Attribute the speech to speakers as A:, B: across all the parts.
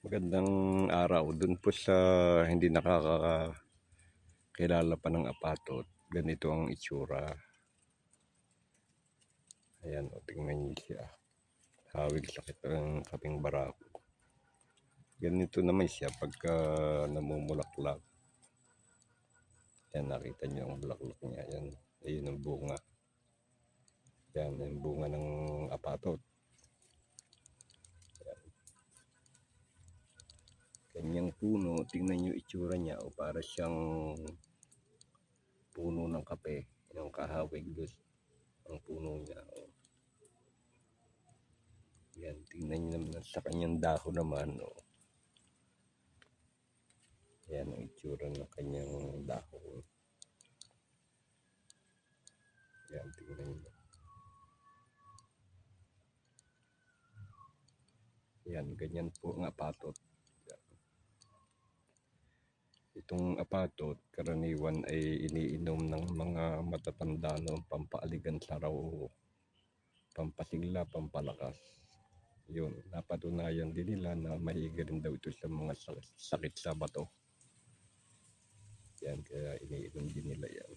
A: Magandang araw. Dun po sa hindi nakakakilala pa ng apatot, ganito ang itsura. Ayan, o, tingnan niyo siya. Hawig sakit ng kaping barako. Ganito naman siya pagka namumulaklak. Yan, nakita niyo ang bulaklak niya. Yan, ayun ang bunga. Yan, ang bunga ng apatot. Kanyang puno, tingnan niyo itsura niya. O, para siyang puno ng kape. Yung kahawig doon ang puno niya. O. Yan, tingnan nyo naman sa kanyang dahon naman. Oh. Yan ang itsura ng kanyang dahon. Yan, tingnan nyo. Yan, ganyan po ang apatot. Yan. Itong apatot, karaniwan ay iniinom ng mga matatanda noong pampaaligan sa raw, pampasigla, pampalakas. Yun, napatunayan din nila na mahiga rin daw ito sa mga sakit sa bato. Yan, kaya iniinom din nila yan.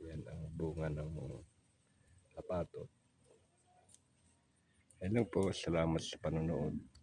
A: Yan ang bunga ng apatot. Hello po, salamat sa panonood.